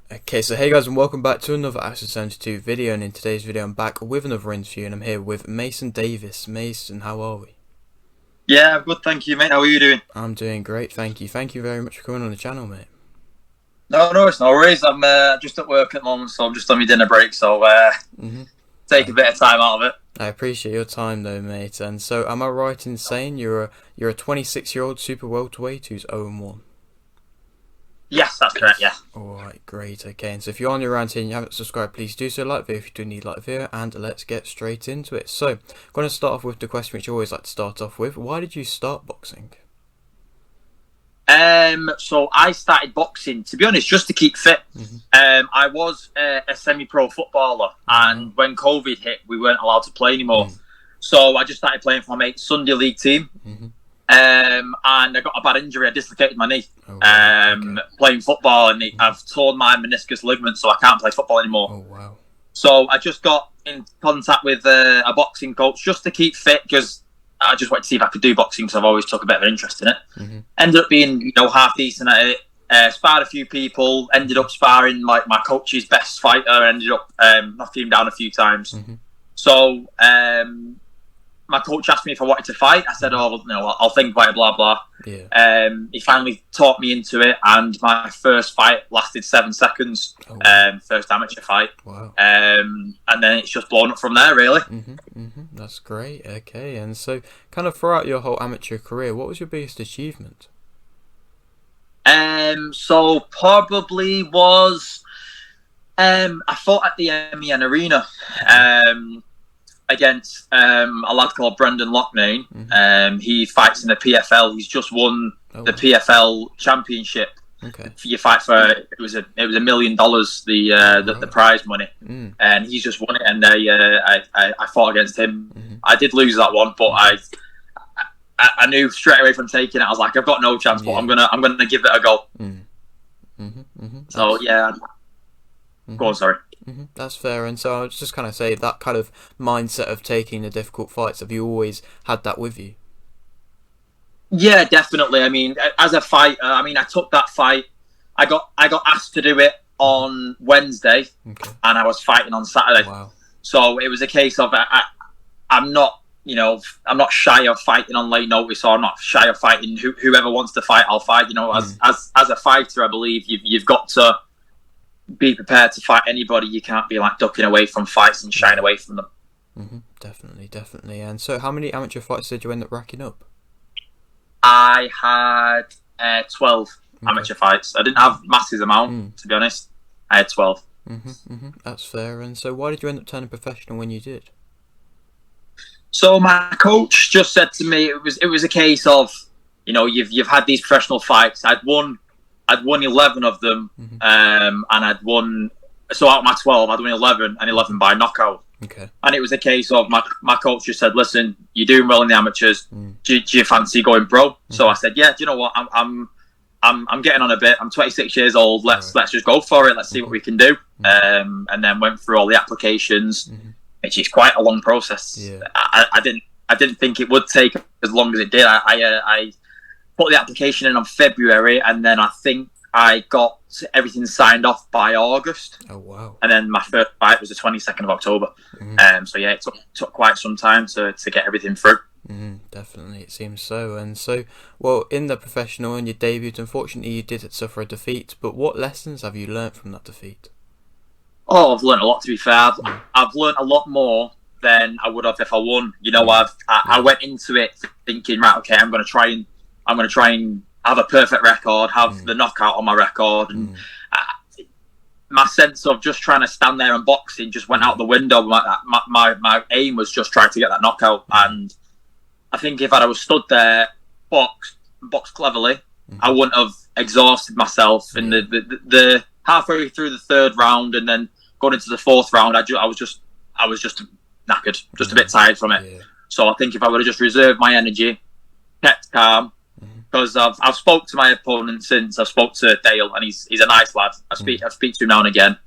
Okay, so hey guys and welcome back to another Access 72 video, and in today's video I'm back with another interview and I'm here with Mason Davies. Mason, how are we? Yeah, I'm good, thank you, mate. How are you doing? I'm doing great, thank you. Thank you very much for coming on the channel, mate. No, it's no worries. I'm just at work at the moment, so I'm just on my dinner break, so take a bit of time out of it. I appreciate your time though, mate. And so am I right in saying you're a 26-year-old super welterweight who's 0-1? Yes, that's correct, yeah. Alright, great, okay. And so if you're on your round here and you haven't subscribed, please do so. Like the video if you do need like the video, and let's get straight into it. So, I'm going to start off with the question which I always like to start off with. Why did you start boxing? So I started boxing, to be honest, just to keep fit. I was a semi-pro footballer, and when COVID hit, we weren't allowed to play anymore. So I just started playing for my mate's Sunday league team. And I got a bad injury. I dislocated my knee playing football, and I've torn my meniscus ligament, so I can't play football anymore. Oh, wow. So I just got in contact with a boxing coach just to keep fit, because I just wanted to see if I could do boxing, because I've always took a bit of an interest in it. Ended up being, half decent at it. Sparred a few people. Ended up sparring like my coach's best fighter. Ended up knocking him down a few times. So my coach asked me if I wanted to fight. I said, "Oh, no, I'll think about it." Blah blah. Yeah. He finally talked me into it, and my first fight lasted 7 seconds. First amateur fight. Wow. And then it's just blown up from there, really. That's great. Okay, and so kind of throughout your whole amateur career, what was your biggest achievement? So probably was I fought at the MEN Arena. Against a lad called Brendan Loughnane. He fights in the PFL. He's just won the PFL championship. You fight for it was $1 million the prize money, and he's just won it. And I fought against him. I did lose that one, but I knew straight away from taking it. I was like, I've got no chance, but I'm gonna give it a go. So yeah, go on. Sorry. That's fair. And so I was just kind of say that kind of mindset of taking the difficult fights, have you always had that with you? Yeah, definitely. I mean, as a fighter, I took that fight. I got asked to do it on Wednesday, and I was fighting on Saturday. Wow. So it was a case of I'm not shy of fighting on late notice, or I'm not shy of fighting whoever wants to fight. I'll fight. As a fighter, I believe you've got to be prepared to fight anybody. You can't be like ducking away from fights and shying away from them. Definitely. And so how many amateur fights did you end up racking up? I had 12 amateur fights. I didn't have massive amount, to be honest. I had 12. That's fair. And so why did you end up turning professional when you did? So my coach just said to me, it was a case of, you've had these professional fights. I'd won 11 of them, and I'd won. So out of my 12, I'd won 11, and 11 by knockout. And it was a case of my coach just said, "Listen, you're doing well in the amateurs. Do you fancy going pro?" So I said, "Yeah. Do you know what? I'm getting on a bit. I'm 26 years old. Let's just go for it. Let's see what we can do." And then went through all the applications, which is quite a long process. I didn't think it would take as long as it did. I put the application in on February, and then I think I got everything signed off by August. Oh, wow. And then my first fight was the 22nd of October. So yeah, it took quite some time to get everything through. Definitely, it seems so. And so, well, in the professional and your debut, unfortunately you did suffer a defeat, but what lessons have you learnt from that defeat? Oh, I've learnt a lot, to be fair. I've learnt a lot more than I would have if I won. I went into it thinking, right, okay, I'm going to try and have a perfect record, have the knockout on my record, and my sense of just trying to stand there and boxing just went out the window. My aim was just trying to get that knockout, and I think if I was stood there, boxed cleverly, I wouldn't have exhausted myself in the halfway through the third round, and then going into the fourth round, I was just knackered, just a bit tired from it. So I think if I would have just reserved my energy, kept calm. Because I've spoke to my opponent since. I've spoke to Dale, and he's a nice lad. I speak to him now and again,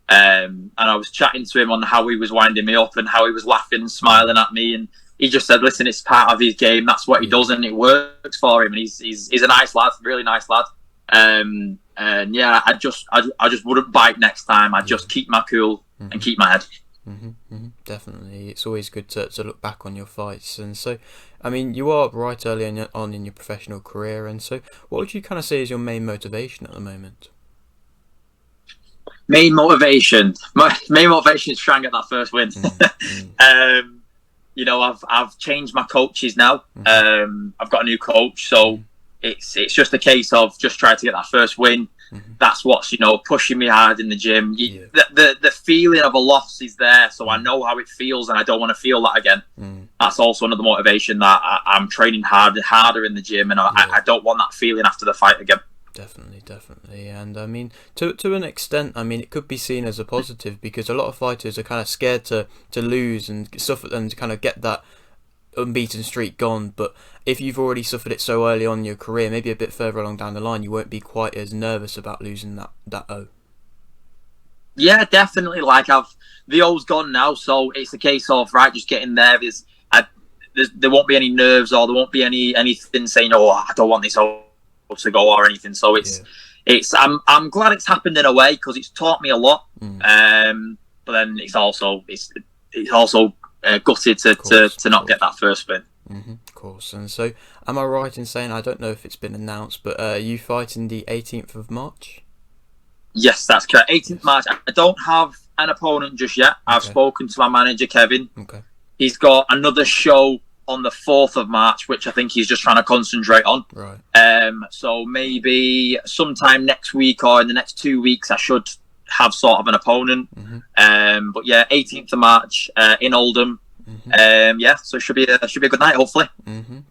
and I was chatting to him on how he was winding me up and how he was laughing and smiling at me, and he just said, "Listen, it's part of his game. That's what he does, and it works for him." And he's a nice lad, really nice lad. And yeah, I just wouldn't bite next time. I'd just keep my cool and keep my head. Definitely, it's always good to look back on your fights. And so, I mean, you are right early on in your professional career, and so what would you kind of say is your main motivation at the moment? Main motivation is trying to get that first win. You know, I've changed my coaches now. I've got a new coach, so it's just a case of just trying to get that first win. That's what's, you know, pushing me hard in the gym. The feeling of a loss is there, so I know how it feels, and I don't want to feel that again. That's also another motivation, that I'm training harder in the gym, and I don't want that feeling after the fight again. Definitely, and I mean, to an extent, I mean, it could be seen as a positive, because a lot of fighters are kind of scared to lose and suffer and to kind of get that unbeaten streak gone. But if you've already suffered it so early on in your career, maybe a bit further along down the line, you won't be quite as nervous about losing that O. Yeah, definitely. Like, the O's gone now, so it's a case of, right, just getting there. There won't be any nerves, or there won't be anything saying, oh, I don't want this O to go or anything. So I'm glad it's happened in a way, because it's taught me a lot. But then it's also gutted to not get that first win. Of course. And so, am I right in saying, I don't know if it's been announced, but you fighting the 18th of March? Yes, that's correct. 18th March. I don't have an opponent just yet. I've spoken to my manager, Kevin. He's got another show on the 4th of March, which I think he's just trying to concentrate on. So maybe sometime next week or in the next 2 weeks, I should have sort of an opponent. But yeah, 18th of March in Oldham. So it should be a good night, hopefully.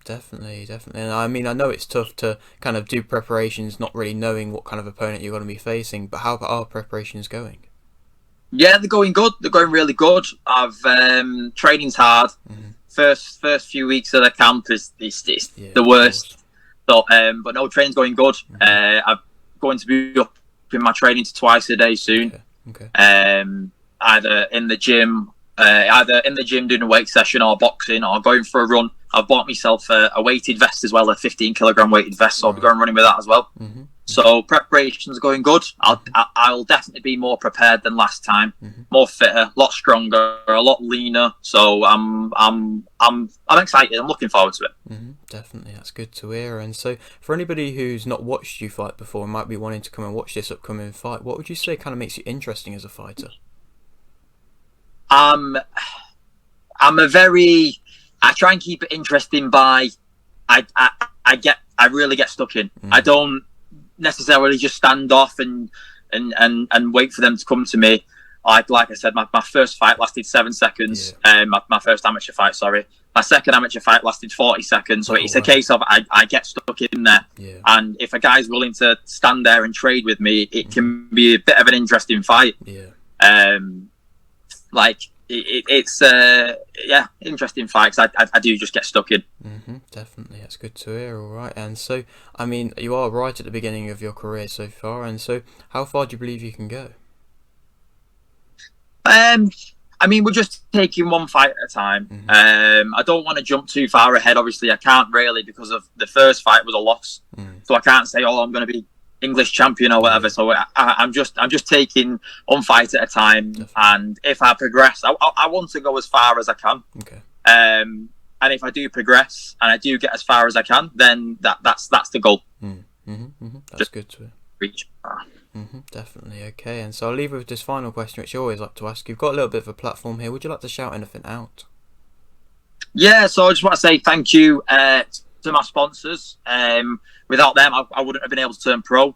Definitely. And I mean, I know it's tough to kind of do preparations, not really knowing what kind of opponent you're going to be facing. But how are preparations going? Yeah, they're going good. They're going really good. I've training's hard. First few weeks of the camp is the worst. So, but no, training's going good. I'm going to be up in my training to twice a day soon. Either in the gym doing a weight session, or boxing, or going for a run. I've bought myself a weighted vest as well, a 15-kilogram weighted vest, so I'll be going running with that as well. So preparations are going good. I'll definitely be more prepared than last time, more fitter, a lot stronger, a lot leaner. So I'm excited. I'm looking forward to it. Definitely, that's good to hear. And so, for anybody who's not watched you fight before and might be wanting to come and watch this upcoming fight, what would you say kind of makes you interesting as a fighter? I try and keep it interesting by I really get stuck in. I don't necessarily just stand off and wait for them to come to me. Like I said, my first fight lasted 7 seconds. My first amateur fight, sorry. My second amateur fight lasted 40 seconds. So it's a case of I get stuck in there. And if a guy's willing to stand there and trade with me, it can be a bit of an interesting fight. It's interesting fights. I do just get stuck in. Definitely, that's good to hear. All right, and so I mean, you are right at the beginning of your career so far, and so how far do you believe you can go? I mean, we're just taking one fight at a time. I don't want to jump too far ahead. Obviously, I can't really, because of the first fight was a loss, so I can't say, oh, I'm going to be English champion or whatever. So I'm just taking one fight at a time. And if I progress, I want to go as far as I can. And if I do progress and I do get as far as I can, then that's the goal. That's just good to reach. Definitely. Okay, and so I'll leave you with this final question, which I always like to ask. You've got a little bit of a platform here. Would you like to shout anything out? Yeah, so I just want to say thank you to my sponsors. Without them, I wouldn't have been able to turn pro.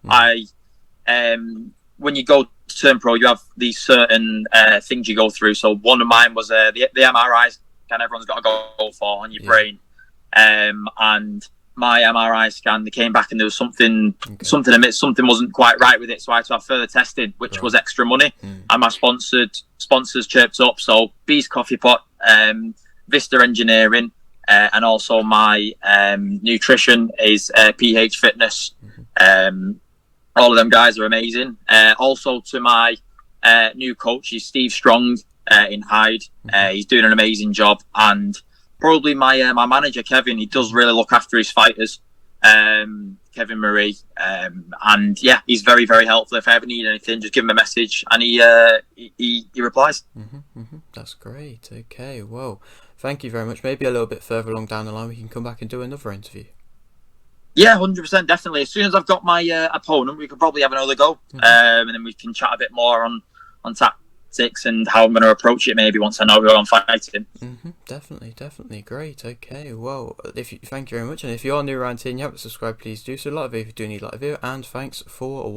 When you go to turn pro, you have these certain things you go through. So one of mine was the MRI scan everyone's got to go for on your brain. And my MRI scan, they came back and there was something wasn't quite right with it. So I had to have further testing, which was extra money. And my sponsors chirped up. So Bees Coffee Pot, Vista Engineering, and also my nutrition is PH Fitness. All of them guys are amazing. Also to my new coach, he's Steve Strong in Hyde. He's doing an amazing job. And probably my manager, Kevin, he does really look after his fighters. Kevin Kevin Murray, and yeah, he's very, very helpful. If I ever need anything, just give him a message, and he replies. That's great. Okay, well, thank you very much. Maybe a little bit further along down the line, we can come back and do another interview. Yeah, 100%, definitely. As soon as I've got my opponent, we could probably have another go, and then we can chat a bit more on tactics and how I'm going to approach it. Maybe once I know who I'm fighting. Definitely, great. Okay, well, thank you very much, and if you are new around here and you haven't subscribed, please do so. Like the video if you do need like the video, and thanks for